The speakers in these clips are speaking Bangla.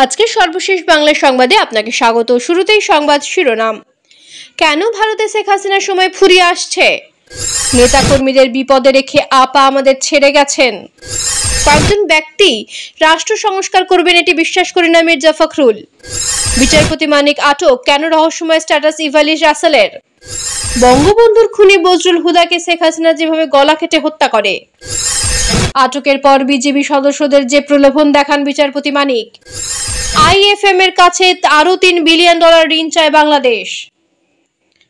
আজকের সর্বশেষ বাংলা সংবাদে আপনাকে স্বাগত। শুরুতেই সংবাদ শিরোনাম। কেন ভারতে শেখ হাসিনার সময় ফুরিয়ে আসছে? নেতাকর্মীদের বিপদে রেখে আপা আমাদের ছেড়ে গেছেন। কয়েকজন ব্যক্তি রাষ্ট্র সংস্কার করবেন এটি বিশ্বাস করি না মির্জা ফখরুল। বিচারপতি মানিক আটক, কেন রহস্যময় স্ট্যাটাস ইভালিস রাসেলের। বঙ্গবন্ধুর খুনি বজরুল হুদাকে শেখ হাসিনা যেভাবে গলা কেটে হত্যা করে। আটকের পর বিজেপি সদস্যদের যে প্রলোভন দেখান বিচারপতি মানিক। IFM এর কাছে আরো $3 বিলিয়ন ঋণ চায় বাংলাদেশ।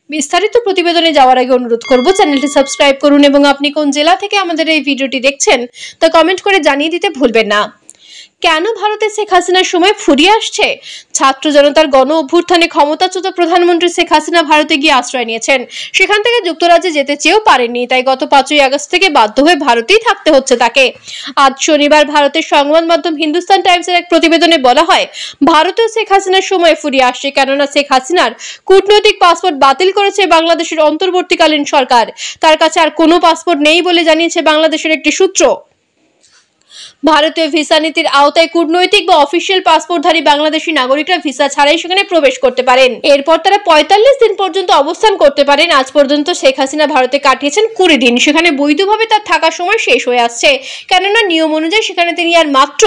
বিস্তারিত প্রতিবেদনে যাওয়ার আগে অনুরোধ করব চ্যানেলটি সাবস্ক্রাইব করুন এবং আপনি কোন জেলা থেকে আমাদের এই ভিডিওটি দেখছেন তা কমেন্ট করে জানিয়ে দিতে ভুলবেন না। কেন ভারতে শেখ হাসিনার সময় ফুরিয়ে আসছে? ছাত্র জনতার গণ অভ্যুত্থানে ক্ষমতাচ্যুত প্রধানমন্ত্রী শেখ হাসিনা ভারতে গিয়ে আশ্রয় নিয়েছেন। সেখান থেকে যুক্তরাজ্যে যেতে চেয়েও পারেননি, তাই গত 5ই আগস্ট থেকে বাধ্য হয়ে ভারতেই থাকতে হচ্ছে তাকে। আজ শনিবার ভারতের সংবাদ মাধ্যম হিন্দুস্তান টাইমসের এক প্রতিবেদনে বলা হয়, ভারতেও শেখ হাসিনার সময় ফুরিয়ে আসছে, কেননা শেখ হাসিনার কূটনৈতিক পাসপোর্ট বাতিল করেছে বাংলাদেশের অন্তর্বর্তীকালীন সরকার। তার কাছে আর কোনো পাসপোর্ট নেই বলে জানিয়েছে বাংলাদেশের একটি সূত্র। ভারতীয় ভিসা নীতির আওতায় কূটনৈতিক বা অফিসিয়াল পাসপোর্টধারী বাংলাদেশি নাগরিকরা ভিসা ছাড়াই সেখানে প্রবেশ করতে পারেন। এরপর তারা 45 দিন পর্যন্ত অবস্থান করতে পারেন। আজ পর্যন্ত শেখ হাসিনা ভারতে কাটিয়েছেন 20 দিন। সেখানে বৈধভাবে তার থাকার সময় শেষ হয়ে আসছে, কেননা নিয়ম অনুযায়ী সেখানে তিনি আর মাত্র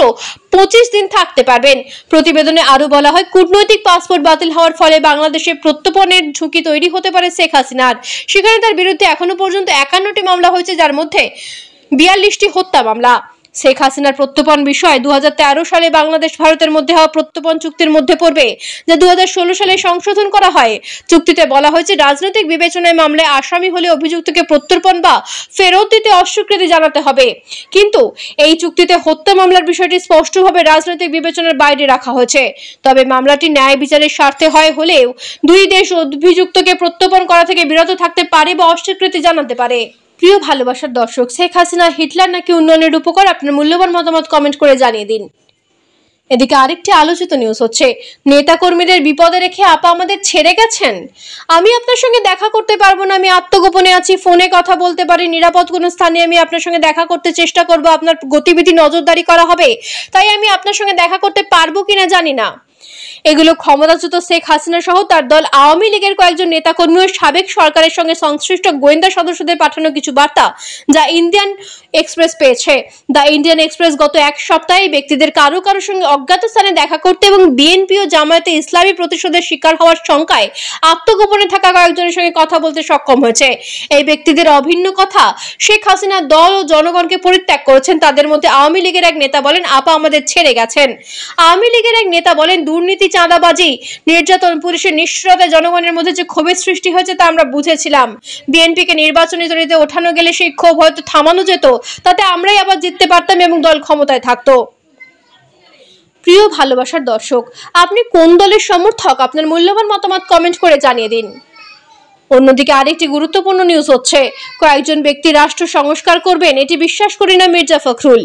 25 দিন থাকতে পারবেন। প্রতিবেদনে আরো বলা হয়, কূটনৈতিক পাসপোর্ট বাতিল হওয়ার ফলে বাংলাদেশে প্রত্যর্পণের ঝুঁকি তৈরি হতে পারে শেখ হাসিনার। সেখানে তার বিরুদ্ধে এখনো পর্যন্ত 51টি মামলা হয়েছে, যার মধ্যে 42টি হত্যা মামলা। শেখ হাসিনার প্রত্যর্পণ বিষয় 2013 সালে বাংলাদেশ ভারতের মধ্যে হওয়া প্রত্যর্পণ চুক্তির মধ্যে পড়বে, যা 2016 সালে সংশোধন করা হয়। চুক্তিতে বলা হয়েছে, রাজনৈতিক বিবেচনায় মামলায় আসামি হলে অভিযুক্তকে প্রত্যর্পণ বা ফেরত দিতে অস্বীকৃতি জানাতে হবে। কিন্তু এই চুক্তিতে হত্যা মামলার বিষয়টি স্পষ্টভাবে রাজনৈতিক বিবেচনার বাইরে রাখা হয়েছে। তবে মামলাটি ন্যায় বিচারের স্বার্থে হলেও দুই দেশ অভিযুক্তকে প্রত্যর্পণ করা থেকে বিরত থাকতে পারে বা অস্বীকৃতি জানাতে পারে। প্রিয় ভালোবাসার দর্শক, শেখ হাসিনা হিটলার নাকি উন্নয়নের উপকার? আপনার মূল্যবান মতামত কমেন্ট করে জানিয়ে দিন। এদিকে আরেকটি আলোচিত নিউজ হচ্ছে, নেতাকর্মীদের বিপদে রেখে আপা আমাদের ছেড়ে গেছেন। আমি আপনার সঙ্গে দেখা করতে পারবো না, আমি আত্মগোপনে আছি, ফোনে কথা বলতে পারি, নিরাপদ কোনো স্থানে আমি আপনার সঙ্গে দেখা করতে চেষ্টা করব, আপনার গতিবিধি নজরদারি করা হবে, তাই আমি আপনার সঙ্গে দেখা করতে পারবো কিনা জানি না। এগুলো ক্ষমতাচ্যুত শেখ হাসিনা সহ তার দল আওয়ামী লীগের কয়েকজন নেতাকর্মী ও সাবেক সরকারের সঙ্গে সংশ্লিষ্ট গোয়েন্দা সদস্যদের পাঠানো কিছু বার্তা, যা ইন্ডিয়ান এক্সপ্রেস পেয়েছে। দ্য ইন্ডিয়ান এক্সপ্রেস গত এক সপ্তাহে ব্যক্তিদের কারো সঙ্গে অজ্ঞাত স্থানে দেখা করতে এবং বিএনপি ও জামায়াতে ইসলামী প্রতিশোধের শিকার হওয়ার শঙ্কায় আত্মগোপনে থাকা কয়েকজনের সঙ্গে কথা বলতে সক্ষম হয়েছে। এই ব্যক্তিদের অভিন্ন কথা, শেখ হাসিনা দল ও জনগণকে পরিত্যাগ করেছেন। তাদের মধ্যে আওয়ামী লীগের এক নেতা বলেন, আপা আমাদের ছেড়ে গেছেন। আওয়ামী লীগের এক নেতা বলেন, দুর্নীতি, চাঁদাবাজি, নির্যাতন, পুলিশের নিষ্ঠুরতায় জনগণের মধ্যে যে ক্ষোভের সৃষ্টি হয়েছে তা আমরা বুঝেছিলাম। বিএনপিকে নির্বাচনী তরিতে ওঠানো গেলে সেই ক্ষোভ হয়তো থামানো যেত, তাতে আমরাই আবার জিততে পারতাম এবং দল ক্ষমতায় থাকতো। প্রিয় ভালোবাসার দর্শক, আপনি কোন দলের সমর্থক? আপনার মূল্যবান মতামত কমেন্ট করে জানিয়ে দিন। অন্যদিকে আরেকটি গুরুত্বপূর্ণ নিউজ হচ্ছে, কয়েকজন ব্যক্তি রাষ্ট্র সংস্কার করবেন এটি বিশ্বাস করি না মির্জা ফখরুল।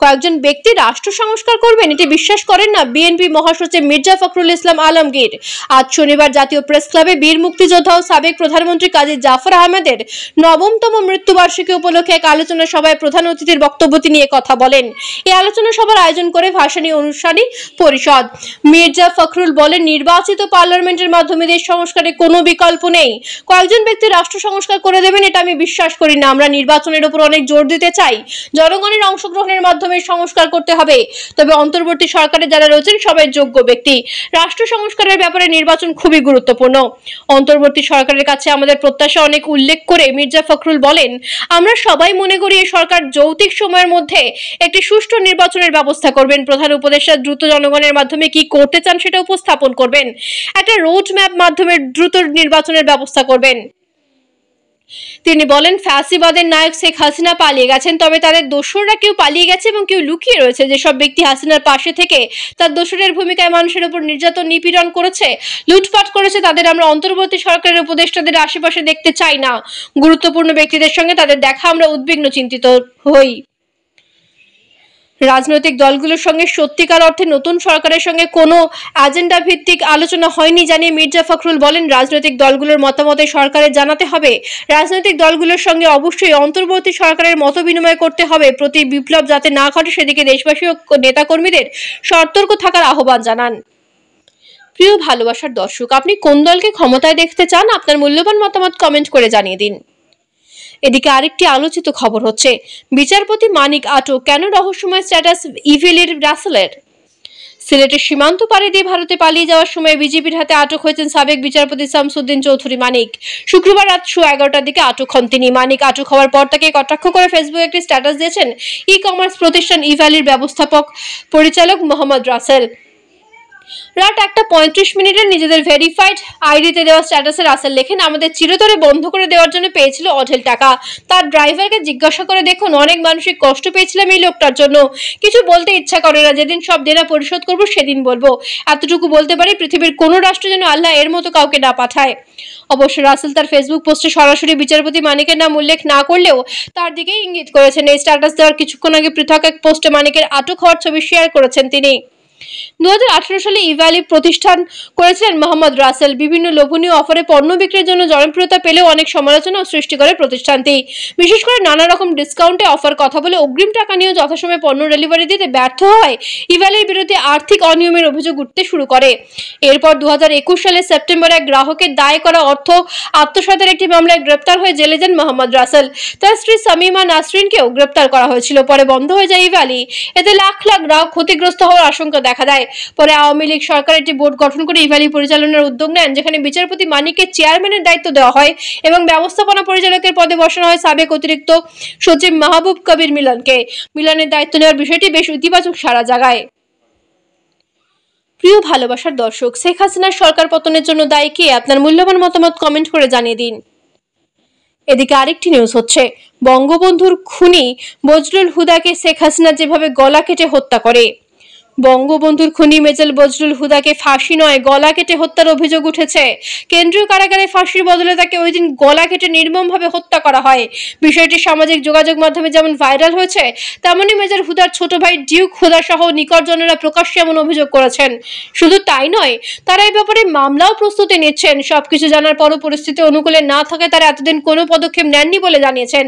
কয়েকজন ব্যক্তি রাষ্ট্র সংস্কার করবেন এটি বিশ্বাস করেন না বিএনপি মহাসচিব মির্জা ফখরুল ইসলাম আলমগীর। আজ শনিবার জাতীয় প্রেস ক্লাবে বীর মুক্তিযোদ্ধা ও সাবেক প্রধানমন্ত্রী কাজী জাফর আহমেদের 9তম মৃত্যুবার্ষিকী উপলক্ষে এক আলোচনা সভায় প্রধান অতিথির বক্তব্য নিয়ে কথা বলেন। এই আলোচনা সভার আয়োজন করে ভাসানী অনুষ্ঠানী পরিষদ। মির্জা ফখরুল বলেন, নির্বাচিত পার্লামেন্টের মাধ্যমে দেশ সংস্কারের কোনো বিকল্প নেই। কয়েকজন ব্যক্তি রাষ্ট্র সংস্কার করে দেবেন এটা আমি বিশ্বাস করি না। আমরা নির্বাচনের উপর অনেক জোর দিতে চাই। জনগণের অংশগ্রহণের মাধ্যমে সংস্কার করতে হবে। তবে অন্তর্বর্তী সরকারে যারা রয়েছেন সবাই যোগ্য ব্যক্তি। রাষ্ট্র সংস্কারের ব্যাপারে নির্বাচন খুবই গুরুত্বপূর্ণ। অন্তর্বর্তী সরকারের কাছে আমাদের প্রত্যাশা অনেক উল্লেখ করে মির্জা ফখরুল বলেন, আমরা সবাই মনে করি এই সরকার যৌক্তিক সময়ের মধ্যে একটি সুষ্ঠু নির্বাচনের ব্যবস্থা করবেন। প্রধান উপদেষ্টা দ্রুত জনগণের মাধ্যমে কি করতে চান সেটা উপস্থাপন করবেন। একটা রোড ম্যাপ মাধ্যমে দ্রুত নির্বাচনের ব্যবস্থা করবেন। তিনি বলেন, ফ্যাসিবাদের নায়ক শেখ হাসিনা পালিয়ে গেছেন, তবে তাদের দোসররা কেউ পালিয়ে গেছে এবং কেউ লুকিয়ে রয়েছে। যেসব ব্যক্তি হাসিনার পাশে থেকে তার দোসরের ভূমিকায় মানুষের উপর নির্যাতন, নিপীড়ন করেছে, লুটপাট করেছে, তাদের আমরা অন্তর্বর্তী সরকারের উপদেষ্টাদের আশেপাশে দেখতে চাই না। গুরুত্বপূর্ণ ব্যক্তিদের সঙ্গে তাদের দেখা আমরা উদ্বিগ্ন, চিন্তিত হই। রাজনৈতিক দলগুলোর সঙ্গে সত্যিকার অর্থে নতুন সরকারের সঙ্গে কোনো এজেন্ডা ভিত্তিক আলোচনা হয়নি জানিয়ে মির্জা ফখরুল বলেন, রাজনৈতিক দলগুলোর মতামতে সরকারের জানাতে হবে। রাজনৈতিক দলগুলোর সঙ্গে অবশ্যই অন্তর্বর্তী সরকারের মত বিনিময় করতে হবে। প্রতি বিপ্লব যাতে না ঘটে সেদিকে দেশবাসী ও নেতাকর্মীদের সতর্ক থাকার আহ্বান জানান। প্রিয় ভালোবাসার দর্শক, আপনি কোন দলকে ক্ষমতায় দেখতে চান? আপনার মূল্যবান মতামত কমেন্ট করে জানিয়ে দিন। এদিকে আরেকটি আলোচিত খবর হচ্ছে, বিচারপতি মানিক আটক, কেন রহস্যময় স্ট্যাটাস ইভিলির রাসেলের। সিলেটের সীমান্ত পাড়ি দিয়ে ভারতে পালিয়ে যাওয়ার সময় বিজেপির হাতে আটক হয়েছেন সাবেক বিচারপতি শামসুদ্দিন চৌধুরী মানিক। শুক্রবার রাত 11:30টার দিকে আটক হন তিনি। মানিক আটক হওয়ার পর তাকে কটাক্ষ করে ফেসবুকে একটি স্ট্যাটাস দিয়েছেন ই কমার্স প্রতিষ্ঠান ইভ্যালির ব্যবস্থাপক পরিচালক মোহাম্মদ রাসেল। রাত 1:35 নিজেদের ভেরিফাইড আইডিতে দেওয়া স্ট্যাটাসে রাসেল লেখেন, আমাদের চিরতরে বন্ধ করে দেওয়ার জন্য পেয়েছিল অঢেল টাকা। তার ড্রাইভারকে জিজ্ঞাসা করে দেখুন, অনেক মানসিক কষ্ট পেয়েছিলাম এই লোকটার জন্য। কিছু বলতে ইচ্ছা করে না, যেদিন সব দেনা পরিশোধ করবো সেদিন বলবো। এতটুকু বলতে পারি, পৃথিবীর কোনো রাষ্ট্র যেন আল্লাহ এর মতো কাউকে না পাঠায়। অবশ্য রাসেল তার ফেসবুক পোস্টে সরাসরি বিচারপতি মানিকের নাম উল্লেখ না করলেও তার দিকেই ইঙ্গিত করেছেন। এই স্ট্যাটাস দেওয়ার কিছুক্ষণ আগে পৃথক এক পোস্টে মানিকের আটক হওয়ার ছবি শেয়ার করেছেন তিনি। 2018 সালে ইভ্যালি প্রতিষ্ঠান করেছিলেন মোহাম্মদ রাসেল। বিভিন্ন লোভনীয় অফারে পণ্য বিক্রির জন্য জনপ্রিয়তা পেলেও অনেক সমালোচনাও সৃষ্টি করে প্রতিষ্ঠানটি। বিশেষ করে নানা রকম ডিসকাউন্টে অফার কথা বলে অগ্রিম টাকা নিয়েও যথাসময়ে পণ্য ডেলিভারি দিতে ব্যর্থ হয় ইভ্যালির বিরুদ্ধে আর্থিক অনিয়মের অভিযোগ উঠতে শুরু করে। এরপর 2021 সালের সেপ্টেম্বরে এক গ্রাহকের দায় করা অর্থ আত্মসাতের একটি মামলায় গ্রেপ্তার হয়ে জেলে যান মোহাম্মদ রাসেল। তার স্ত্রী সামিমা নাসরিনকেও গ্রেপ্তার করা হয়েছিল। পরে বন্ধ হয়ে যায় ইভ্যালি। এতে লাখ লাখ গ্রাহক ক্ষতিগ্রস্ত হওয়ার আশঙ্কা দেখা দেয়। পরে আওয়ামী লীগ সরকার একটি বোর্ড গঠন করে ইভ্যালি পরিচালনার উদ্যোগ নেন, যেখানে বিচারপতি মানিককে চেয়ারম্যানের দায়িত্ব দেওয়া হয় এবং ব্যবস্থাপনা পরিচালকের পদে বসানো হয় সাবেক অতিরিক্ত সচিব মাহবুব কবির মিলনকে। মিলনের দায়িত্ব নেওয়ার বিষয়টি বেশ ইতিবাচক সাড়া জাগায়। প্রিয় ভালোবাসার দর্শক, শেখ হাসিনার সরকার পতনের জন্য দায়ী কে? আপনার মূল্যবান মতামত কমেন্ট করে জানিয়ে দিন। এদিকে আরেকটি নিউজ হচ্ছে, বঙ্গবন্ধুর খুনি বজলুল হুদাকে শেখ হাসিনা যেভাবে গলা কেটে হত্যা করে। বঙ্গবন্ধুর খুনি মেজর বজলুল হুদাকে ফাঁসি নয়, গলা কেটে হত্যার অভিযোগ উঠেছে। কেন্দ্রীয় কারাগারে ফাঁসির বদলে তাকে ওই দিন গলা কেটে নির্মমভাবে হত্যা করা হয়। বিষয়টি সামাজিক যোগাযোগ মাধ্যমে যেমন ভাইরাল হয়েছে, তেমনি মেজর হুদার ছোট ভাই ডিউক হুদা সহ নিকটজনেরা প্রকাশ্যে এমন অভিযোগ করেছেন। শুধু তাই নয়, তারা এই ব্যাপারে মামলাও প্রস্তুতি নিচ্ছেন। সবকিছু জানার পরও পরিস্থিতি অনুকূলে না থাকে তারা এতদিন কোনো পদক্ষেপ নেননি বলে জানিয়েছেন।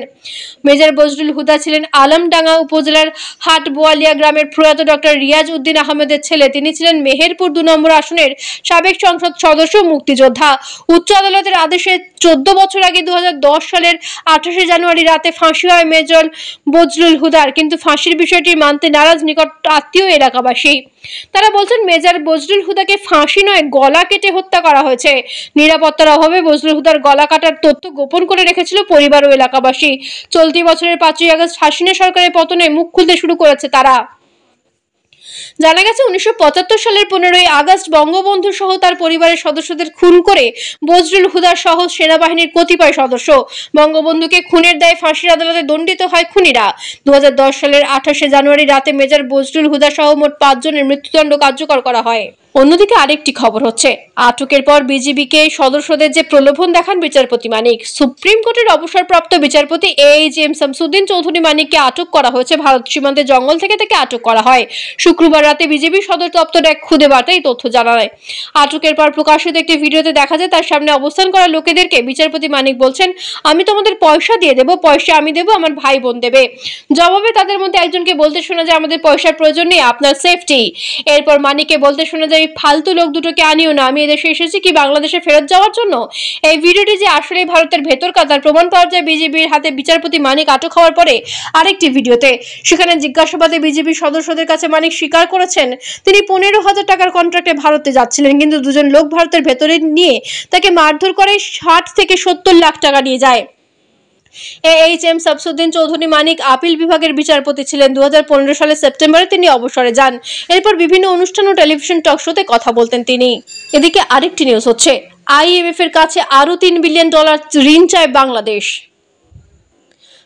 মেজর বজলুল হুদা ছিলেন আলমডাঙ্গা উপজেলার হাট বোয়ালিয়া গ্রামের প্রয়াত ডক্টর রিয়াজ উদ্দিন আহমেদের ছেলে। তিনি ছিলেন মেহেরপুর 2 নম্বর আসনের সাবেক সংসদ সদস্য, মুক্তিযোদ্ধা। উচ্চ আদালতের আদেশে 14 বছর আগে 2010 সালের 28 জানুয়ারি রাতে ফাঁসি হয় মেজর বজলুল হুদার। কিন্তু ফাঁসির বিষয়টি মানতে নারাজ নিকট আত্মীয় এলাকাবাসী। তারা বলছেন, মেজর বজলুল হুদাকে ফাঁসি নয়, গলা কেটে হত্যা করা হয়েছে। নিরাপত্তার অভাবে বজলুল হুদার গলা কাটার তথ্য গোপন করে রেখেছিল পরিবার ও এলাকাবাসী। চলতি বছরের 5ই আগস্ট হাসিনা সরকারের পতনে মুখ খুলতে শুরু করেছে তারা। জানা গেছে 1975 সালের 15ই আগস্ট বঙ্গবন্ধু সহ তার পরিবারের সদস্যদের খুন করে বজলুল হুদা সহ সেনাবাহিনীর কতিপয় সদস্য। বঙ্গবন্ধুকে খুনের দায়ে ফাঁসির আদালতে দণ্ডিত হয় খুনিরা। 2010 সালের 28 জানুয়ারি রাতে মেজর বজলুল হুদা সহ মোট 5 জনের মৃত্যুদণ্ড কার্যকর করা হয়। অন্যদিকে আরেকটি খবর হচ্ছে, আটকের পর বিজিবিকে সদস্যদের যে প্রলোভন দেখান বিচারপতি মানিক। সুপ্রিম কোর্টের অবসরপ্রাপ্ত বিচারপতি AAGM শামসুদ্দিন চৌধুরী মানিককে আটক করা হয়েছে। ভারত সীমান্তে জঙ্গল থেকে তাকে আটক করা হয়। শুক্রবার রাতে বিজেপি সদর দপ্তর এক খুদে বার্তায় এই তথ্য জানায়। আটকের পর প্রকাশিত একটি ভিডিওতে দেখা যায় তার সামনে অবস্থান করা লোকেদেরকে বিচারপতি মানিক বলছেন, আমি তোমাদের পয়সা দিয়ে দেবো, পয়সা আমি দেবো, আমার ভাই বোন দেবে। জবাবে তাদের মধ্যে একজনকে বলতে শোনা যায়, আমাদের পয়সার প্রয়োজন নেই, আপনার সেফটি। এরপর মানিককে বলতে শোনা যায়, ফালতু লোক দুটোকে আনিও না, আমি এদেশে এসেছি কি বাংলাদেশে ফেরত যাওয়ার জন্য। এই ভিডিওটি যে আসলে ভারতের ভেতরকার তার প্রমাণ পাওয়া যায় বিজেপির হাতে বিচারপতি মানিক আটক হওয়ার পরে আরেকটি ভিডিওতে। সেখানে জিজ্ঞাসাবাদে বিজেপি সদস্যদের কাছে মানিক স্বীকার করেছেন তিনি 15,000 টাকার কন্ট্রাক্টে ভারতে যাচ্ছিলেন, কিন্তু দুজন লোক ভারতের ভেতরে নিয়ে তাকে মারধর করে 60 থেকে 70 লাখ টাকা নিয়ে যায়। AAGM শামসুদ্দিন চৌধুরী মানিক আপিল বিভাগের বিচারপতি ছিলেন। 2015 সালের সেপ্টেম্বরে তিনি অবসরে যান। এরপর বিভিন্ন অনুষ্ঠান ও টেলিভিশন টক শোতে কথা বলতেন তিনি। এদিকে আরেকটি নিউজ হচ্ছে, IMF এর কাছে আরো $3 বিলিয়ন ঋণ চায় বাংলাদেশ।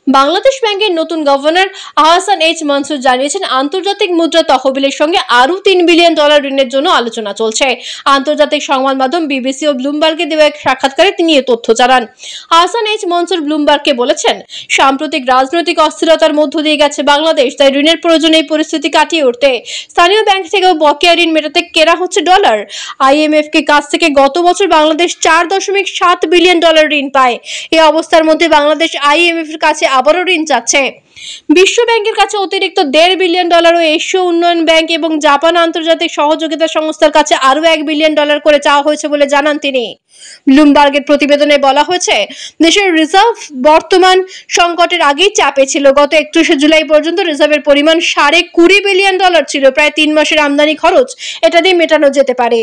বাংলাদেশ ব্যাংকের নতুন গভর্নর আহসান এইচ মনসুর জানিয়েছেন, আন্তর্জাতিক মুদ্রা তহবিলের সঙ্গে আরও $3 বিলিয়ন ঋণের জন্য আলোচনা চলছে। আন্তর্জাতিক সংবাদ মাধ্যম বিবিসি ও ব্লুমবার্গে দেওয়া এক সাক্ষাৎকারে তিনি এ তথ্য জানান। আহসান এইচ মনসুর ব্লুমবার্গকে বলেছেন, সাম্প্রতিক রাজনৈতিক অস্থিরতার মধ্য দিয়ে গেছে বাংলাদেশ, তাই ঋণের প্রয়োজনে এই পরিস্থিতি কাটিয়ে উঠতে স্থানীয় ব্যাংক থেকেও বকেয়া ঋণ মেটাতে কেনা হচ্ছে ডলার। IMF কে কাছ থেকে গত বছর বাংলাদেশ $4.7 বিলিয়ন ঋণ পায়। এই অবস্থার মধ্যে বাংলাদেশ IMF এর কাছে আবারও ঋণ চাচ্ছে। বিশ্ব ব্যাংকের কাছে অতিরিক্ত $1.5 বিলিয়ন ও এশীয় উন্নয়ন ব্যাংক এবং জাপান আন্তর্জাতিক সহযোগিতা সংস্থার কাছে আরও $1 বিলিয়ন করে চাওয়া হয়েছে বলে জানান তিনি। ব্লুমবার্গের প্রতিবেদনে বলা হয়েছে, দেশের রিজার্ভ বর্তমান সংকটের আগেই চাপে ছিল। গত 31 জুলাই পর্যন্ত রিজার্ভের পরিমাণ $20 বিলিয়ন ছিল, প্রায় 3 মাসের আমদানি খরচ এটা দিয়ে মেটানো যেতে পারে।